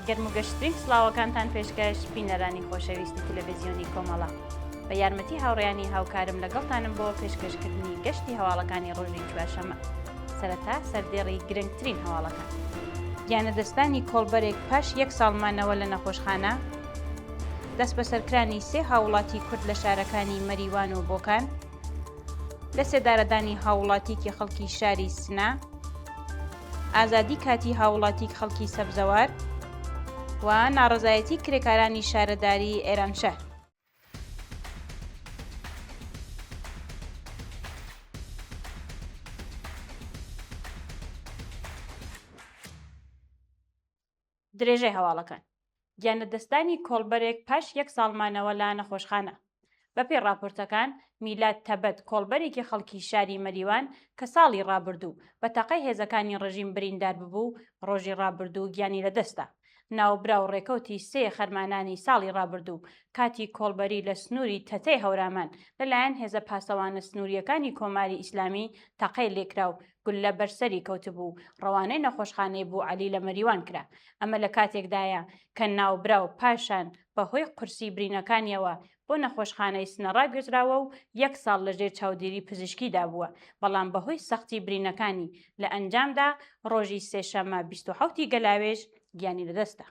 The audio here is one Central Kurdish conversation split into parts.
گەرم و گەشترین سڵاوەکانتان پێشکەش بینەرانی خۆشەویستی تەلەڤیزیۆنی کۆمەڵە بە یارمەتی هاوڕێیانی هاوکارم لەگەڵتانم بۆ پێشکەشکردنی گەشتی هەواڵەکانی ڕۆژی چوارشەمە. سەرەتا سەردێڕی گرنگترین هەواڵەکان. گیانەدەستانی کۆڵبەرێک پاش 1 ساڵ مانەوە لە نەخۆشخانە، دەست بەسەرکرانی 3 هاوڵاتی کورد لە شارەکانی مەریوان و بۆکان، لە سێدارەدانی هاوڵاتیکی خەڵکی شاری سنە، ئازادی کاتی هاوڵاتی خەڵکی سەبزەوار و ناڕەزایەتی کرێکارانی شارەداری ئێرانشار. درێژەی هەواڵەکان. گیانەدەستانی کۆڵبەرێک پاش 1 ساڵ مانەوە لە نەخۆشخانە. بەپێی راپۆرتەکان، میلاد تەبەت کۆڵبەرێکی خەڵکی شاری مەریوان کە ساڵی ڕابردوو بە تەقەی هێزەکانی ڕژیم بریندار ببوو، ڕۆژی ڕابردوو گیانی لەدەستا. ناوبراو ڕێکەوتی 3 خەرمانانی ساڵی ڕابردوو کاتی کۆڵبەری لە سنووری تەتەی هەورامان لەلایەن هێزە پاسەوانە سنووریەکانی کۆماری ئیسلامی تەقەی لێکرا و گول لە بەرسەری کەوتبوو. ڕەوانەی نەخۆشخانەی بوو عەلی لە مەریوان کرا. ئەمە لە کاتێکدایە کە ناوبراو پاشان بەهۆی قورسی برینەکانیەوە بۆ نەخۆشخانەی سنە ڕاگوێزراوە و 1 ساڵ لەژێر چاودێری پزیشکیدا بووە، بەڵام بەهۆی سەختی برینەکانی لە ئەنجامدا ڕۆژی سێشەممە 27 گەلاوێژ گیانی لەدەستە.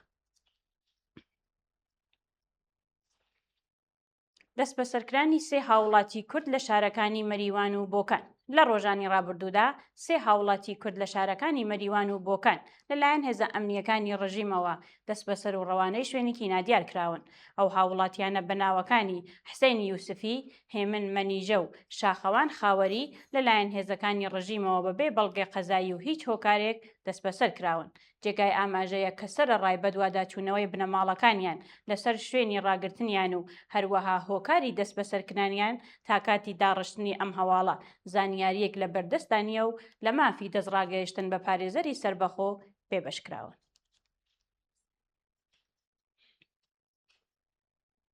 دەست بەسەرکرانی 3 هاوڵاتی کورد لە شارەکانی مەریوان و بۆکان. لە ڕۆژانی ڕابردوودا 3 هاوڵاتی کورد لە شارەکانی مەریوان و بۆکان لەلایەن هێزە ئەمنیەکانی ڕژیمەوە دەست بەسەر و ڕەوانەی شوێنێکی نادیار کراون. ئەو هاوڵاتیانە بەناوەکانی حسەین یوسفی، هێمن مەنیژە و شاخەوان خاوەری لەلایەن هێزەکانی ڕژیمەوە بەبێ بەڵگەی قەزایی و هیچ هۆکارێک دەست بەسەر کراون. جێگای ئاماژەیە کە سەرەڕای بەدواداچوونەوەی بنەماڵەکانیان لەسەر شوێنی ڕاگرتنیان و هەروەها هۆکاری دەست بەسەرکردنیان تا کاتی داڕشتنی ئەم هەواڵە زانیاریەک لە بەردەستانیە و لە مافی دەستڕاگەیشتن بە پارێزەری سەربەخۆ پێبەشکراون.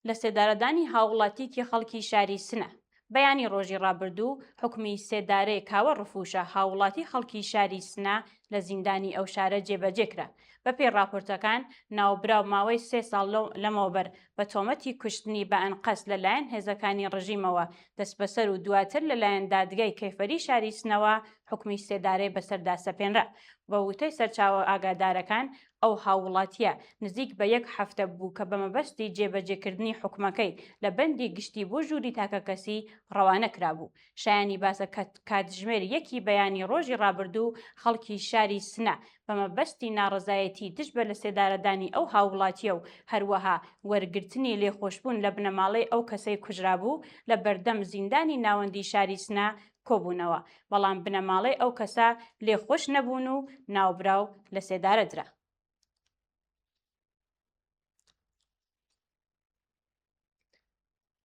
لە سێدارەدانی هاوڵاتیکی خەڵکی شاری سنە. بەیانی ڕۆژی ڕابردوو حکمی سێدارەی کاوە ڕفوشە هاوڵاتی خەڵکی شاری سنە لە زیندانی ئەو شارە جێبەجێکرا. بەپێی راپۆرتەکان، ناوبراو ماوەی 3 ساڵ لەمەوبەر بە تۆمەتی کوشتنی بە ئەنقەس لەلایەن هێزەکانی ڕژیمەوە دەست بەسەر و دواتر لەلایەن دادگای کەیفەری شاری سنەوە حکمی سێدارەی بەسەردا سەپێنرا. بە وتەی سەرچاوە ئاگادارەکان، ئەو هاوڵاتیە نزیک بە 1 هەفتە بوو کە بە مەبەستی جێبەجێکردنی حکومەکەی لە بەندی گشتی بۆ ژووری تاکەکەسی ڕەوانە کرابوو. شایانی باسە کاتژمێر 1 بەیانی ڕۆژی ڕابردوو خەڵکی شاری سنە بە مەبەستی ناڕەزایەتی دژبە لە سێدارەدانی ئەو هاوڵاتیە و هەروەها وەرگرتنی لێخۆشبوون لە بنەماڵەی ئەو کەسەی کوژرابوو لە بەردەم زیندانی ناوەندی شاری سنە کۆبوونەوە، بەڵام بنەماڵەی ئەو کەسە لێخۆش نەبوون و ناوبراو لە سێدارە درا.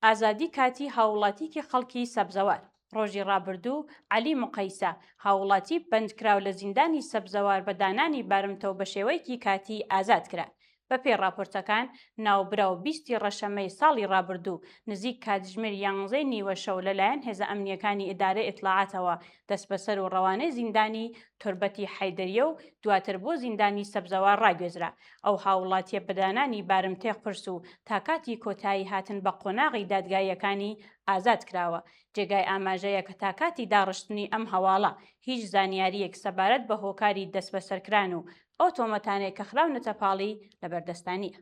ئازادی کاتی هاوڵاتیکی خەڵکی سەبزەوار. ڕۆژی ڕابردوو عەلی موقەیسە هاوڵاتی بەندکراو لە زیندانی سەبزەوار بە دانانی بارمتەوە بە شێوەیەکی کاتی ئازاد کرا. بەپێی راپۆرتەکان، ناوبراو 20 ڕەشەمەی ساڵی ڕابردوو نزیک کاتژمێر 11 نیوە شەو لەلایەن هێزە ئەمنیەکانی ئیدارەی ئیطلاعاتەوە دەست بەسەر و ڕەوانەی زیندانی توربەتی حەیدەریە و دواتر بۆ زیندانی سەبزەوار ڕاگوێزرا. ئەو هاوڵاتیە بەدانانی بارمتەی قورس و تا کاتی کۆتایی هاتن بە قۆناغی دادگایەکانی ئازاد کراوە. جێگای ئاماژەیە کە تا کاتی داڕشتنی ئەم هەواڵە هیچ زانیاریەک سەبارەت بە هۆکاری دەست بەسەرکران و ئەو تۆمەتانێک کە خراونەتە پاڵی لە بەردەستانیە.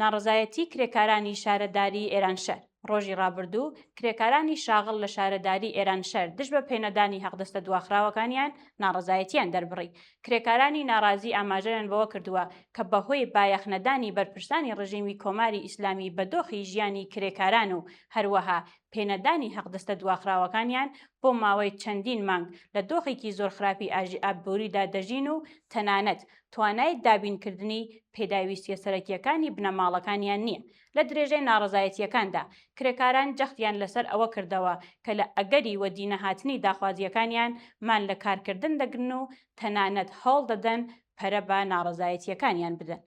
ناڕەزایەتی کرێکارانی شارەداری ئێرانشار. ڕۆژی ڕابردوو کرێکارانی شاغڵ لە شارەداری ئێرانشار دژ بە پێنەدانی هەقدەستە دواخراوەکانیان ناڕەزایەتیان دەربڕی. کرێکارانی ناڕازی ئاماژەیان بەوە کردووە کە بەهۆی بایەخنەدانی بەرپرسانی ڕژیمی کۆماری ئیسلامی بە دۆخی ژیانی کرێکاران و هەروەها پێنەدانی هەقدەستە دواخراوەکانیان بۆ ماوەی چەندین مانگ لە دۆخێکی زۆر خراپی ئاژی ئابووریدا دەژین و تەنانەت توانای دابینکردنی پێداویستیە سەرەکیەکانی بنەماڵەکانیان نییە. لە درێژەی ناڕەزایەتیەکاندا، کرێکاران جەختیان لەسەر ئەوە کردەوە کە لە ئەگەری وەدینەهاتنی داخوازیەکانیان مان لە کارکردن دەگرن و تەنانەت هەوڵ دەدەن پەرە بە ناڕەزایەتیەکانیان بدەن.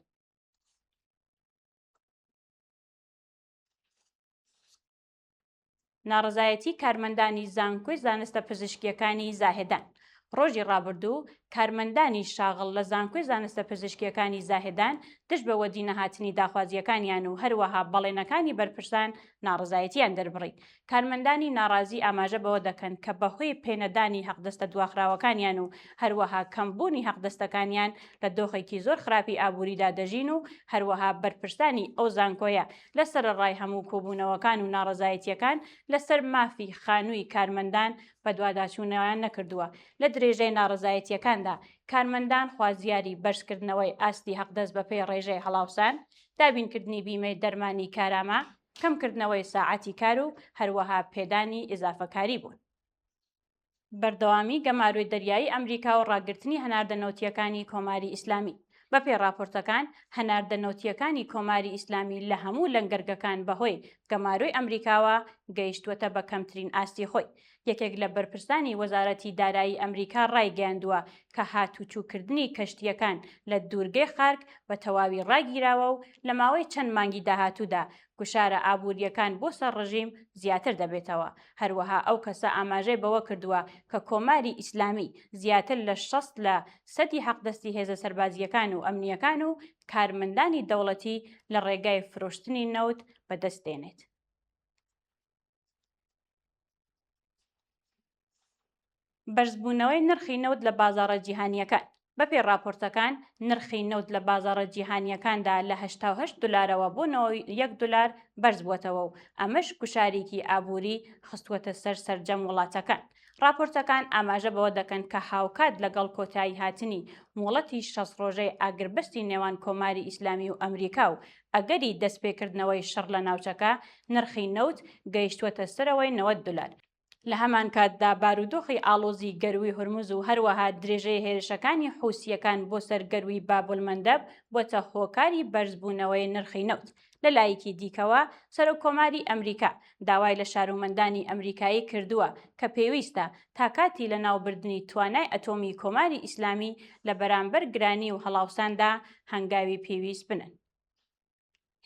ناڕەزایەتی کارمەندانی زانکۆی زانستە پزیشکیەکانی زاهێدان. ڕۆژی ڕابردوو کارمەندانی شاغڵ لە زانکۆی زانستە پزیشکیەکانی زاهێدان دژ بە وەدی نەهاتنی داخوازیەکانیان و هەروەها بەڵێنەکانی بەرپرسان ناڕزایەتیان دەربڕی. کارمەندانی ناڕازی ئاماژە بەوە دەکەن کە بەهۆی پێنەدانی حەقدەستە دواخراوەکانیان و هەروەها کەمبوونی حەقدەستەکانیان لە دۆخێکی زۆر خراپی ئابووریدا دەژین و هەروەها بەرپرسانی ئەو زانکۆیە لە سەرەڕای هەموو کۆبوونەوەکان و ناڕزایەتیەکان لەسەر مافی خانووی کارمەندان بە دوواداچوونەوەیان نەکردووە. لە درێژەی ناڕزایەتیەکاندا کارمەندان خوازیاری بەرزکردنەوەی ئاستی حەقدەست بەپێی ڕێژەی هەڵاوسان، دابینکردنی بیمەی دەرمانی کارامە، کەمکردنەوەی ساعەتی کار و هەروەها پێدانی ئیزافەکاری بوون. بەردەوامی گەماروی دەریایی ئەمریکا و ڕاگررتنی هەناردەنەوتیەکانی کۆماری ئیسلامی. بەپێی راپۆرتەکان هەناردەنەوتیەکانی کۆماری ئیسلامی لە هەموو لەنگەرگەکان بەهۆی گەماروی ئەمریکاوە گەیشتووەتە بە کەمترین ئاستی خۆی. یەکێک لە بەرپرسانی وەزارەتی دارایی ئەمریکا ڕایگەیاندووە کە هاتوچووکردنی کەشتیەکان لە دوورگەی خارک بە تەواوی ڕاگیراوە و لە ماوەی چەند مانگی داهاتوودا گوشارە ئابوووریەکان بۆ سەر ڕژیم زیاتر دەبێتەوە. هەروەها ئەو کەسە ئاماژەی بەوە کردووە کە کۆماری ئیسلامی زیاتر لە 60% حەقدەستی هێزە سەربازیەکان و ئەمنیەکان و کارمەندانی دەوڵەتی لە ڕێگای فرۆشتنی نەوت بەدەستێنێت. بەرزبوونەوەی نرخی نەوت لە بازاڕە جیهانیەکان. بەپێی راپۆرتەکان نرخی نەوت لە بازاڕە جیهانیەکاندا لە 88 دلارەوە بۆ 1 دلار بەرز بووەتەوە و ئەمەش گوشارێکی ئابووری خستووەتە سەر سەرجەم وڵاتەکان. راپۆرتەکان ئاماژە بەوە دەکەن کە هاوکات لەگەڵ کۆتایی هاتنی موڵەتی 60 ڕۆژەی ئاگربەستی نێوان کۆماری ئیسلامی و ئەمریکا و ئەگەری دەستپێکردنەوەی شەڕ لە ناوچەکە نرخی نەوت گەیشتووەتە سەرەوەی 90 دلار. لە هەمان کاتدا بارودۆخی ئاڵۆزی گەروی هورموز و هەروەها درێژەی هێرشەکانی حوسیەکان بۆ سەر گەروی بابولمەندەب بۆتە هۆکاری بەرزبوونەوەی نرخی نەوت. لە لایەکی دیکەوە سەرۆکۆماری ئەمریکا داوای لە شارۆمەندانی ئەمریکایی کردووە کە پێویستە تا کاتی لە ناوبردنی توانای ئەتۆمی کۆماری ئیسلامی لە بەرامبەر گرانی و هەڵاوساندا هەنگاوی پێویست بنن.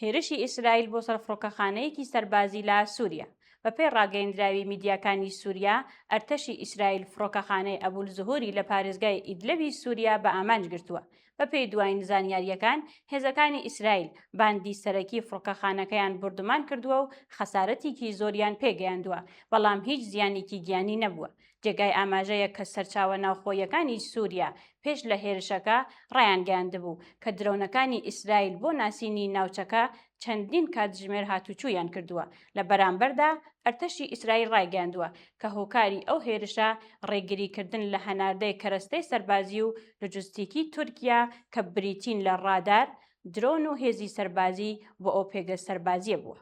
هێرشی ئیسرائیل بۆ سەر فڕۆکەخانەیەکی سەربازی لە سووریا. بەپێی ڕاگەیەندراوی میدیاکانی سووریا ئەرتەشی ئیسرائیل فڕۆکەخانەی ئەبولزهوری لە پارێزگای ئیدلەبی سووریا بە ئامانج گرتووە. بەپێی دوای زانیاریەکان هێزەکانی ئیسرائیل باندی سەرەکی فڕۆکەخانەکەیان بردومان کردووە و خەسارەتێکی زۆریان پێگەیاندووە، بەڵام هیچ زیانێکی گیانی نەبووە. جێگای ئاماژەیە کە سەرچاوە ناوخۆیەکانی سووریا پێش لە هێرشەکە ڕایانگەیاندبوو کە درۆنەکانی ئیسرائیل بۆ ناسینی ناوچەکە چەندین کاتژمێر هاتوچوویان کردووە. لە بەرامبەردا ئەرتەشی ئیسرائیل ڕایگەیاندووە کە هۆکاری ئەو هێرشە ڕێگریکردن لە هەناردەی کەرەستەی سەربازی و لۆجستیکی تورکیا کە بریتین لە ڕادار، درۆن و هێزی سەربازی بۆ ئەو پێگە سەربازیە بووە.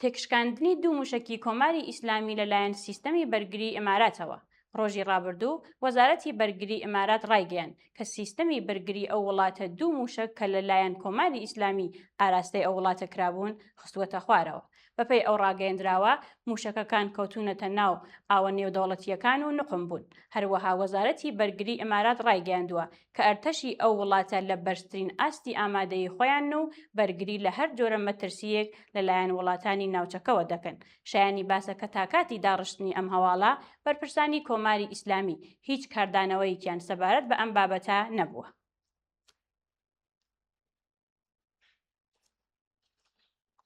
تێکشکاندنی دوو موشکی کۆماری ئیسلامی لەلایەن سیستەمی بەرگری ئیماراتەوە. ڕۆژی ڕابردوو وەزارەتی بەرگری ئیمارات ڕایگەیاند کە سیستەمی بەرگری ئەو وڵاتە دوو موشک کە لەلایەن کۆماری ئیسلامی ئاراستەی ئەو وڵاتە کرابوون خستووەتە خوارەوە. بەپێی ئەو ڕاگەیەندراوە موشەکەکان کەوتونەتە ناو ئاوە نێودەوڵەتیەکان و نقم بوون. هەروەها وەزارەتی بەرگری ئیمارات ڕایگەیاندووە کە ئەرتەشی ئەو وڵاتە لە بەرزترین ئاستی ئامادەی خۆیان و بەرگری لە هەر جۆرە مەترسیەک لەلایەن وڵاتانی ناوچەکەوە دەکەن. شایانی باسەکە تاکاتی داڕشتنی ئەم هەواڵە بەرپرسانی کۆماری ئیسلامی هیچ کاردانەوەیەکیان سەبارەت بە ئەم بابەتە نەبووە.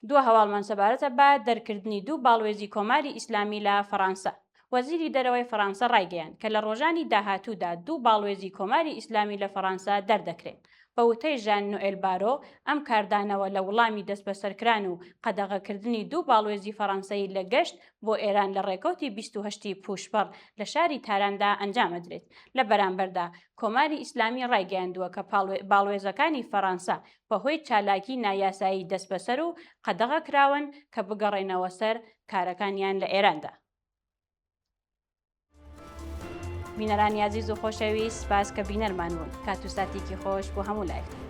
دووە هەواڵمان سەبارەتە بە دەرکردنی دوو باڵوێزی کۆماری ئیسلامی لە فەڕەنسا. وەزیری دەرەوەی فەڕەنسا ڕایگەیاند کە لە ڕۆژانی داهاتوودا دوو باڵوێزی کۆماری ئیسلامی لە فەڕەنسا دەردەکرێن. بە وتەی ژان نوئێل بارۆ ئەم کاردانەوە لە وەڵامی دەست بەسەرکران و قەدەغەکردنی دوو باڵوێزی فەڕەنسایی لە گەشت بۆ ئێران لە ڕێکەوتی 28 پوشپەڕ لە شاری تاراندا ئەنجامەدرێت. لە بەرامبەردا کۆماری ئیسلامی ڕایگەیاندووە کە باڵوێزەکانی فەڕەنسا بەهۆی چالاکی نایاسایی دەست بەسەر و قەدەغەکراون کە بگەڕێنەوە سەر کارەکانیان لە ئێراندا. بینەرانی عەزیز و خۆشەویست، سپاس کە بینەرمان بوون. کات و ساتێکی خۆش بۆ هەموو لایەک.